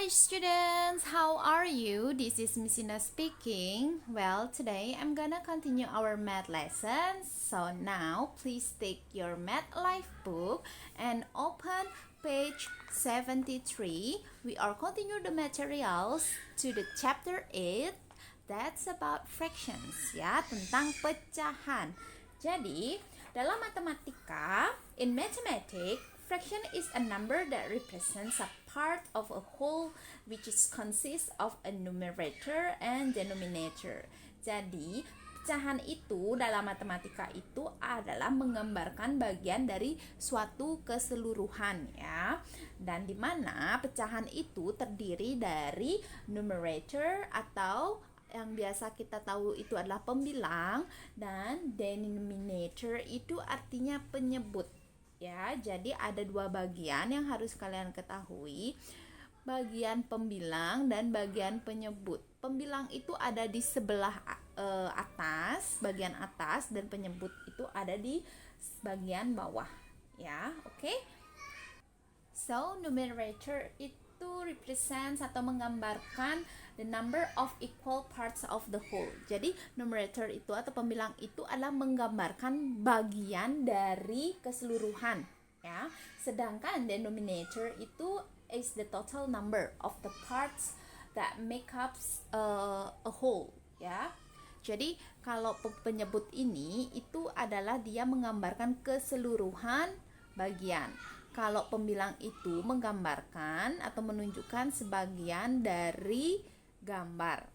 Hi students, how are you? This is Miss Ina speaking. Well, today I'm gonna continue our math lessons. So now please take your math life book and open page 73. We are continue the materials to the chapter 8. That's about fractions ya, tentang pecahan. Jadi, dalam matematika, in mathematics, fraction is a number that represents a part of a whole which is consists of a numerator and denominator. Jadi, pecahan itu dalam matematika itu adalah menggambarkan bagian dari suatu keseluruhan ya. Dan di mana pecahan itu terdiri dari numerator atau yang biasa kita tahu itu adalah pembilang, dan denominator itu artinya penyebut ya. Jadi ada dua bagian yang harus kalian ketahui, bagian pembilang dan bagian penyebut. Pembilang itu ada di sebelah atas, bagian atas, dan penyebut itu ada di bagian bawah ya. Oke. So numerator itu represents atau menggambarkan the number of equal parts of the whole. Jadi numerator itu atau pembilang itu adalah menggambarkan bagian dari keseluruhan ya. Sedangkan denominator itu is the total number of the parts that make up a whole ya. Jadi kalau penyebut ini itu adalah dia menggambarkan keseluruhan bagian. Kalau pembilang itu menggambarkan atau menunjukkan sebagian dari gambar.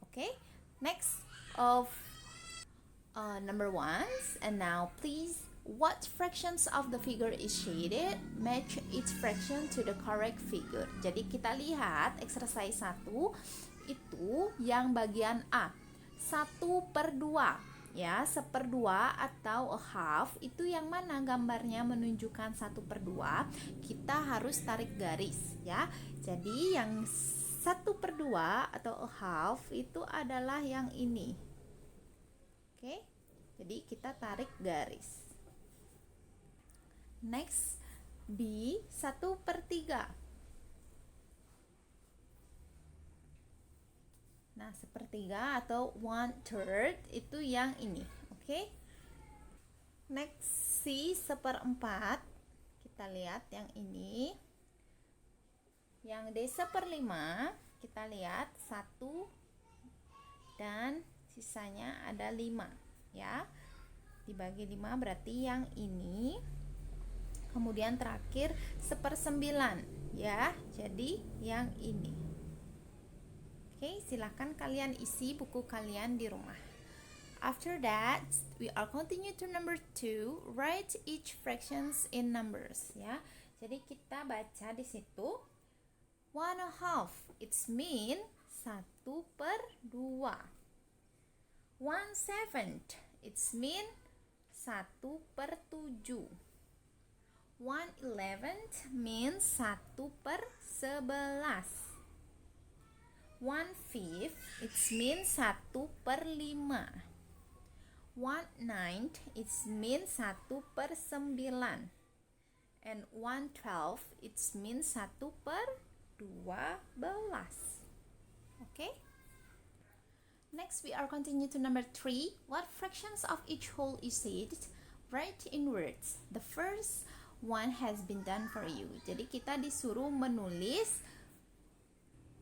Okay, next of number 1. And now please, what fractions of the figure is shaded? Match each fraction to the correct figure. Jadi kita lihat exercise 1 itu yang bagian A, 1/2 ya, 1/2 atau a half itu yang mana gambarnya menunjukkan 1/2, kita harus tarik garis ya. Jadi yang 1/2 atau a half itu adalah yang ini. Oke, jadi kita tarik garis. Next, B, 1/3. Nah, 1/3 atau 1/3 itu yang ini. Oke. Next, C, 1/4. Kita lihat yang ini. Yang D, 1/5. Kita lihat 1 dan sisanya ada 5 ya. Dibagi 5 berarti yang ini. Kemudian terakhir 1/9 ya. Jadi yang ini. Oke, silahkan kalian isi buku kalian di rumah. After that, we are continue to number 2. Write each fractions in numbers ya. Jadi kita baca di situ 1/2. It's mean 1/2. 1/7. It's mean 1/7. 1/11 means 1/11. 1/5 it means 1/5. 1/9 it means 1/9. And 1/12 it means 1/12. Okay. Next we are continue to number 3. What fractions of each whole is said? Write in words. The first one has been done for you. Jadi kita disuruh menulis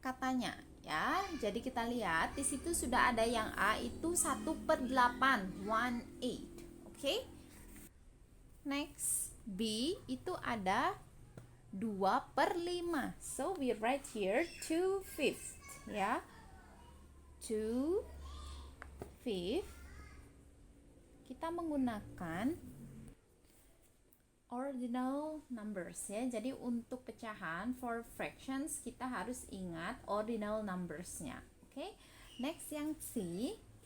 katanya ya. Jadi kita lihat di situ sudah ada yang A itu 1/8, 1/8. Oke. Next, B itu ada 2/5. So we write here 2/5 ya. 2/5. Kita menggunakan ordinal numbers ya. Jadi untuk pecahan for fractions kita harus ingat ordinal numbersnya. Oke. Next yang C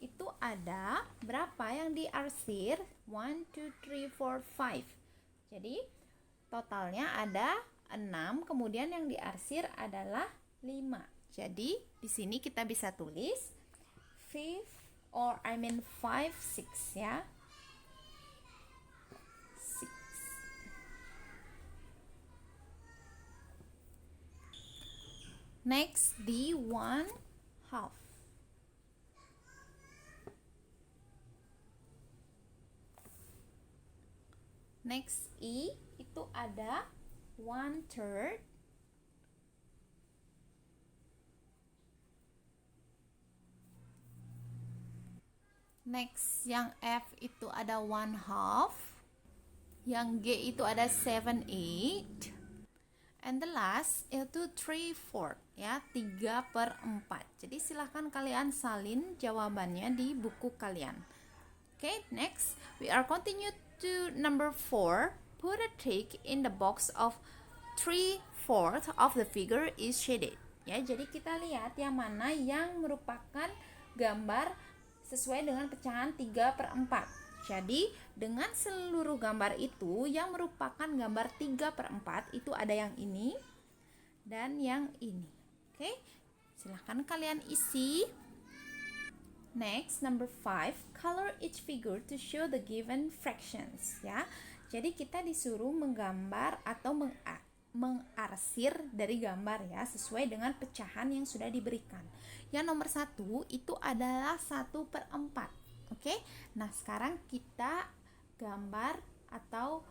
itu ada berapa yang diarsir? 1, 2, 3, 4, 5. Jadi totalnya ada 6, kemudian yang diarsir adalah 5. Jadi di sini kita bisa tulis 5 5, 6 ya. Next, D 1/2. Next, E itu ada 1/3. Next, yang F itu ada 1/2. Yang G itu ada 7/8. And the last itu 3/4, ya, 3/4. Jadi silahkan kalian salin jawabannya di buku kalian. Okay, next we are continue to number 4. Put a tick in the box of 3/4 of the figure is shaded. Ya, jadi kita lihat yang mana yang merupakan gambar sesuai dengan pecahan 3/4. Jadi dengan seluruh gambar itu yang merupakan gambar 3/4 itu ada yang ini dan yang ini. Oke, silahkan kalian isi. Next, number 5, color each figure to show the given fractions. Ya, jadi kita disuruh menggambar atau mengarsir dari gambar, ya, sesuai dengan pecahan yang sudah diberikan. Yang nomor 1 itu adalah 1/4. Oke, nah sekarang kita gambar atau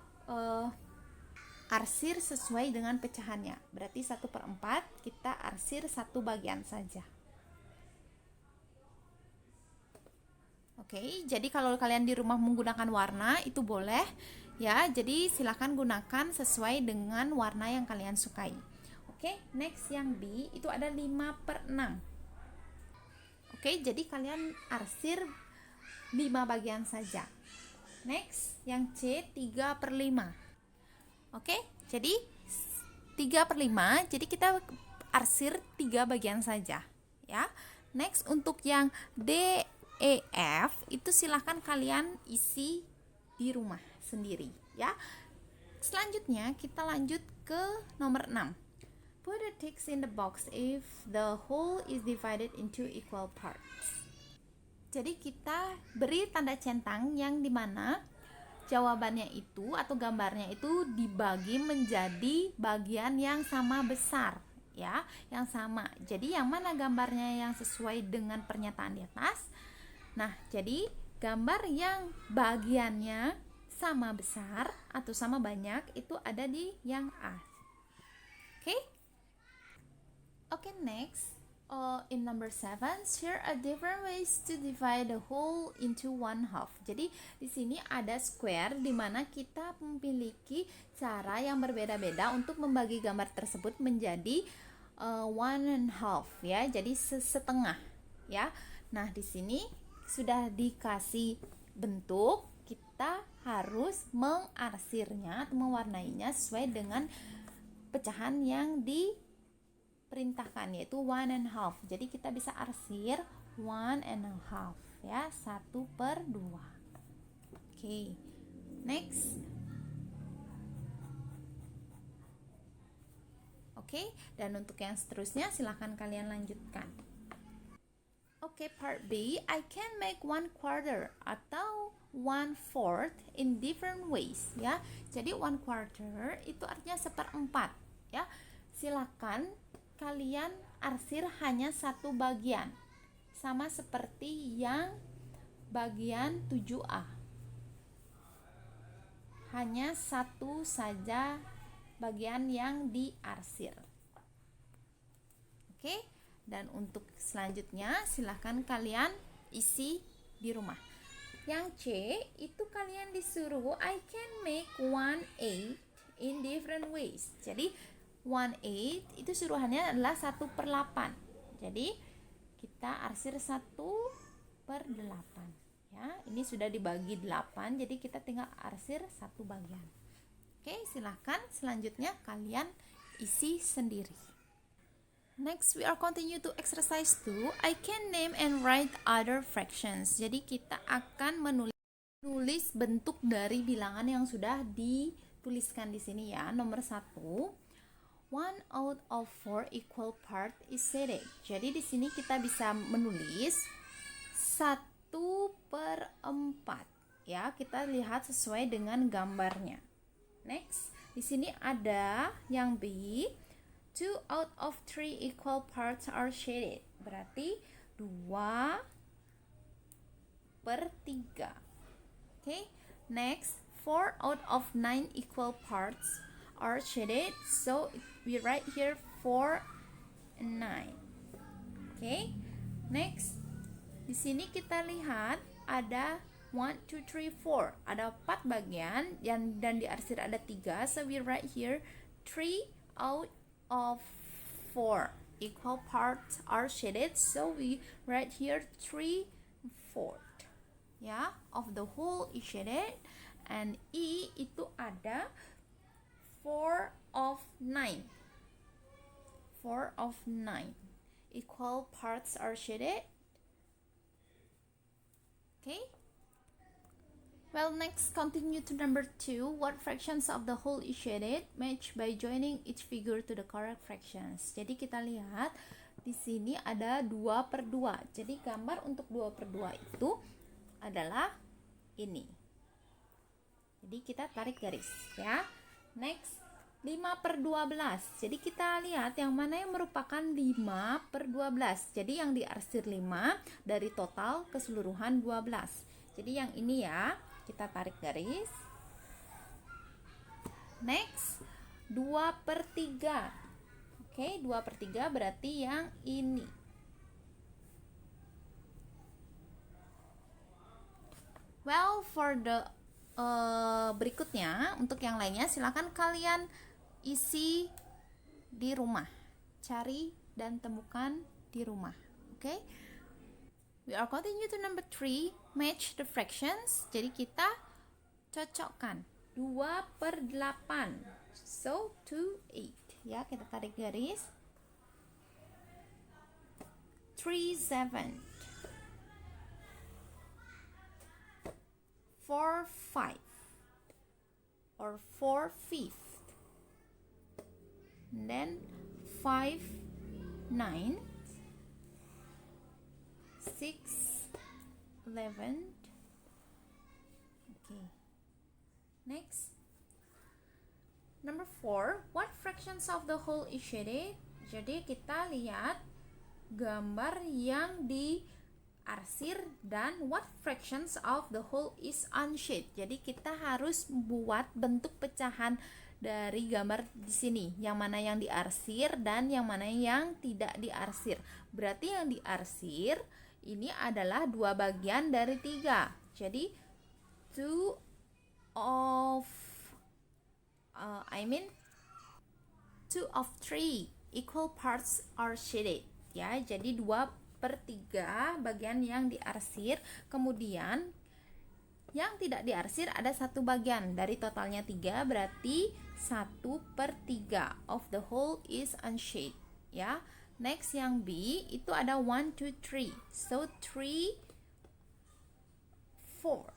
arsir sesuai dengan pecahannya. Berarti 1/4 kita arsir satu bagian saja. Oke, jadi kalau kalian di rumah menggunakan warna itu boleh, ya. Jadi silahkan gunakan sesuai dengan warna yang kalian sukai. Oke, next yang B itu ada 5/6. Oke, jadi kalian arsir 5 bagian saja. Next, yang C 3/5. Oke, jadi 3/5, jadi kita arsir 3 bagian saja, ya. Next, untuk yang D, E, F itu silahkan kalian isi di rumah sendiri, ya. Selanjutnya kita lanjut ke nomor 6. Put a tick in the box if the whole is divided into equal parts. Jadi kita beri tanda centang yang dimana jawabannya itu atau gambarnya itu dibagi menjadi bagian yang sama besar, ya, yang sama. Jadi yang mana gambarnya yang sesuai dengan pernyataan di atas? Nah, jadi gambar yang bagiannya sama besar atau sama banyak itu ada di yang A. Okay, next. In number 7, share a different ways to divide the whole into 1/2. Jadi di sini ada square di mana kita memiliki cara yang berbeda-beda untuk membagi gambar tersebut menjadi 1/2, ya. Jadi setengah, ya. Nah, di sini sudah dikasih bentuk, kita harus mengarsirnya atau mewarnainya sesuai dengan pecahan yang diperintahkan, yaitu 1/2. Jadi kita bisa arsir 1/2, ya, 1/2. Oke, next. Oke, dan untuk yang seterusnya silahkan kalian lanjutkan. Oke, part B, I can make 1/4 atau 1/4 in different ways, ya. Jadi 1/4 itu artinya 1/4, ya. Silakan kalian arsir hanya satu bagian, sama seperti yang bagian 7A. Hanya satu saja bagian yang diarsir. Oke, dan untuk selanjutnya silahkan kalian isi di rumah. Yang C itu kalian disuruh I can make 1/8 in different ways. Jadi 1/8 itu suruhannya adalah 1/8. Jadi kita arsir 1/8, ya. Ini sudah dibagi 8, jadi kita tinggal arsir satu bagian. Oke, silahkan selanjutnya kalian isi sendiri. Next, we are continue to exercise 2. I can name and write other fractions. Jadi kita akan menulis bentuk dari bilangan yang sudah dituliskan di sini, ya. Nomor 1, 1/4 equal part is shaded. Jadi di sini kita bisa menulis 1/4, ya. Kita lihat sesuai dengan gambarnya. Next, di sini ada yang B 2 out of 3 equal parts are shaded. Berarti 2 per 3. Okay, next 4 out of 9 equal parts are shaded. So we write here 4 and 9. Okay, next di sini kita lihat ada 1, 2, 3, 4. Ada 4 bagian dan diarsir ada 3. So we write here 3 out of 4 equal parts are shaded. So we write here 3/4. Ya, of the whole is shaded. And E itu ada 4 of 9. 4 of 9 equal parts are shaded. Okay. Well, next continue to number 2. What fractions of the whole is shaded? Match by joining each figure to the correct fractions. Jadi kita lihat di sini ada 2/2. Jadi gambar untuk 2/2 itu adalah ini. Jadi kita tarik garis ya. Next 5/12. Jadi kita lihat yang mana yang merupakan 5/12. Jadi yang diarsir 5 dari total keseluruhan 12. Jadi yang ini ya. Kita tarik garis. Next 2/3. Oke, 2/3 berarti yang ini. Well, for the berikutnya untuk yang lainnya silakan kalian isi di rumah. Cari dan temukan di rumah. Oke. We are continue to number 3, match the fractions. Jadi kita cocokkan 2/8. So 2/8. Ya, kita tarik garis. 3/7. 4/5. Or 4/5. And then 5/9. 6/11. Okay. Next. Number 4. What fractions of the whole is shaded? Jadi kita lihat gambar yang diarsir dan what fractions of the whole is unshaded. Jadi kita harus buat bentuk pecahan dari gambar di sini, yang mana yang diarsir dan yang mana yang tidak diarsir. Berarti yang diarsir ini adalah 2 bagian dari 3. Jadi 2 of 3 equal parts are shaded. Ya, jadi 2/3 bagian yang diarsir, kemudian yang tidak diarsir ada 1 bagian dari totalnya 3, berarti 1/3 of the whole is unshaded. Ya. Next yang B itu ada 1, 2, 3. So 3/4.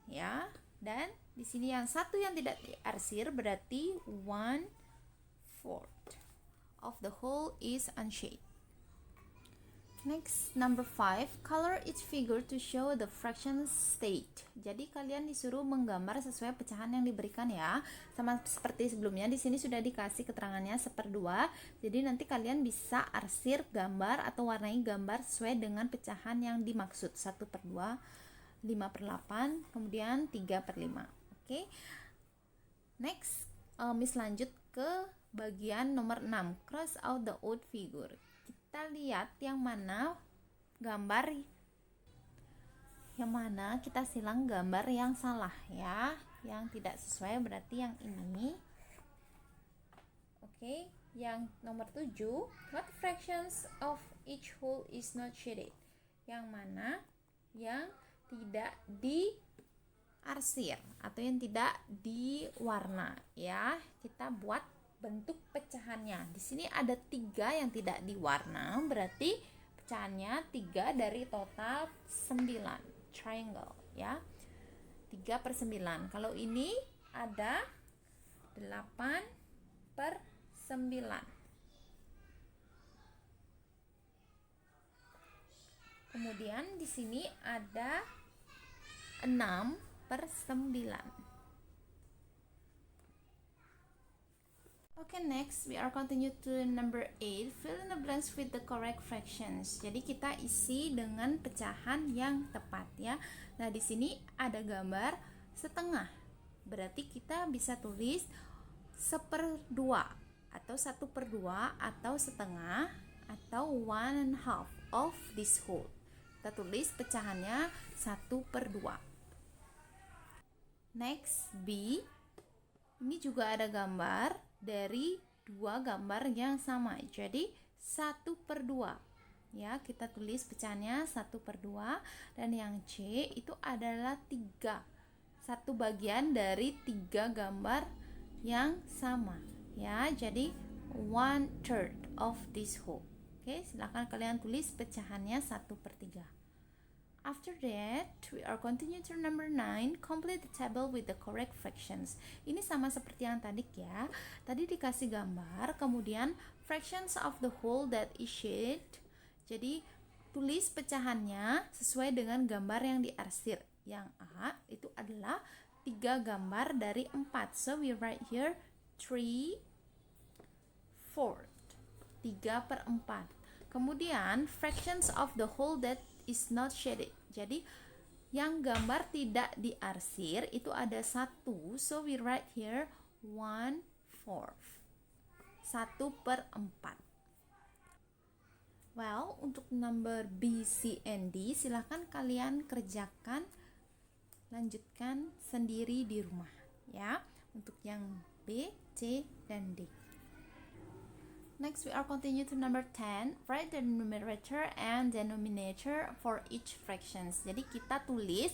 Ya. Dan di sini yang satu yang tidak diarsir berarti 1/4 of the whole is unshaded. Next, number 5, color each figure to show the fraction state. Jadi kalian disuruh menggambar sesuai pecahan yang diberikan ya. Sama seperti sebelumnya, di sini sudah dikasih keterangannya 1/2. Jadi nanti kalian bisa arsir gambar atau warnai gambar sesuai dengan pecahan yang dimaksud. 1/2, 5/8, kemudian 3/5. Oke. Next, Miss lanjut ke bagian nomor 6, cross out the odd figure. Kita lihat yang mana gambar yang mana kita silang gambar yang salah ya, yang tidak sesuai berarti yang ini. Oke, yang nomor 7, what fractions of each whole is not shaded? Yang mana yang tidak diarsir atau yang tidak diwarna ya. Kita buat bentuk pecahannya. Di sini ada 3 yang tidak diwarna, berarti pecahannya 3 dari total 9. Triangle ya. 3/9. Kalau ini ada 8/9. Kemudian di sini ada 6/9. Okay, next we are continue to number 8. Fill in the blanks with the correct fractions. Jadi kita isi dengan pecahan yang tepat ya. Nah, di sini ada gambar setengah. Berarti kita bisa tulis 1/2 atau 1/2 atau setengah atau 1/2 of this whole. Kita tulis pecahannya 1/2. Next, B. Ini juga ada gambar dari dua gambar yang sama. Jadi 1/2. Ya, kita tulis pecahannya 1/2 dan yang C itu adalah 3. Satu bagian dari 3 gambar yang sama. Ya, jadi 1/3 of this whole. Oke, silakan kalian tulis pecahannya 1/3. After that, we are continue to number 9. Complete the table with the correct fractions. Ini sama seperti yang tadi ya. Tadi dikasih gambar, kemudian fractions of the whole that is shaded. Jadi tulis pecahannya sesuai dengan gambar yang diarsir. Yang A itu adalah 3 gambar dari 4. So we write here 3/4. 3/4. Kemudian fractions of the whole that is not shaded. Jadi yang gambar tidak diarsir itu ada 1. So we write here 1/4. 1/4. Well, untuk number B, C, and D silahkan kalian kerjakan, lanjutkan sendiri di rumah ya. Untuk yang B, C, dan D. Next, we are continue to number 10. Write the numerator and denominator for each fractions. Jadi kita tulis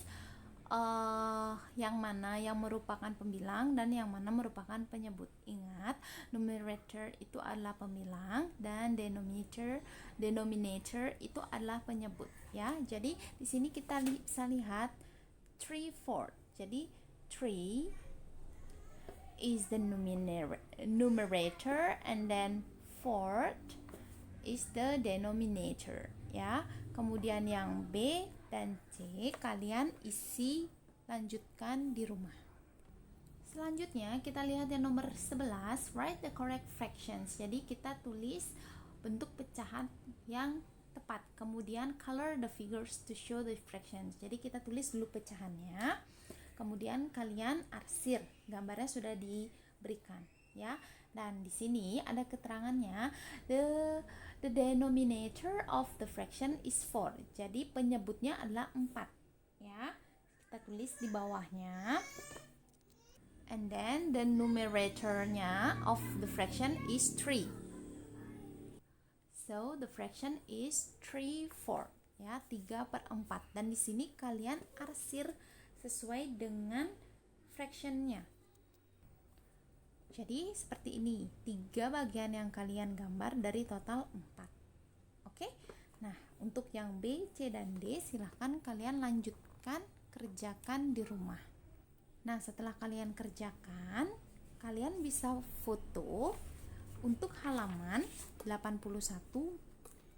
yang mana yang merupakan pembilang dan yang mana merupakan penyebut. Ingat, numerator itu adalah pembilang dan denominator itu adalah penyebut ya. Jadi di sini kita bisa lihat 3/4. Jadi 3 is the numerator and then 4 is the denominator ya. Kemudian yang B dan C kalian isi lanjutkan di rumah. Selanjutnya kita lihat yang nomor 11, write the correct fractions. Jadi kita tulis bentuk pecahan yang tepat. Kemudian color the figures to show the fractions. Jadi kita tulis dulu pecahannya. Kemudian kalian arsir. Gambarnya sudah diberikan ya. Dan di sini ada keterangannya, the denominator of the fraction is 4. Jadi penyebutnya adalah 4 ya. Kita tulis di bawahnya. And then the numeratornya of the fraction is 3. So the fraction is 3/4 ya, 3/4. Dan di sini kalian arsir sesuai dengan fractionnya. Jadi seperti ini, 3 bagian yang kalian gambar dari total 4. Oke. Nah, untuk yang B, C, dan D silahkan kalian lanjutkan kerjakan di rumah. Nah, setelah kalian kerjakan, kalian bisa foto untuk halaman 81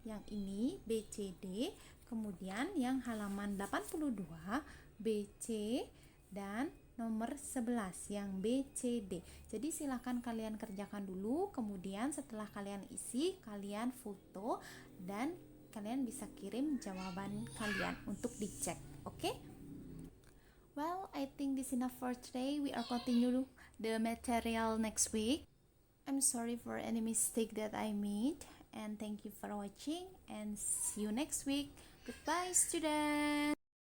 yang ini B, C, D, kemudian yang halaman 82 B, C, dan nomor 11 yang B, C, D. Jadi silakan kalian kerjakan dulu, kemudian setelah kalian isi, kalian foto dan kalian bisa kirim jawaban kalian untuk dicek. Oke? Well, I think this enough for today. We are continue the material next week. I'm sorry for any mistake that I made, and thank you for watching, and see you next week. Goodbye, students.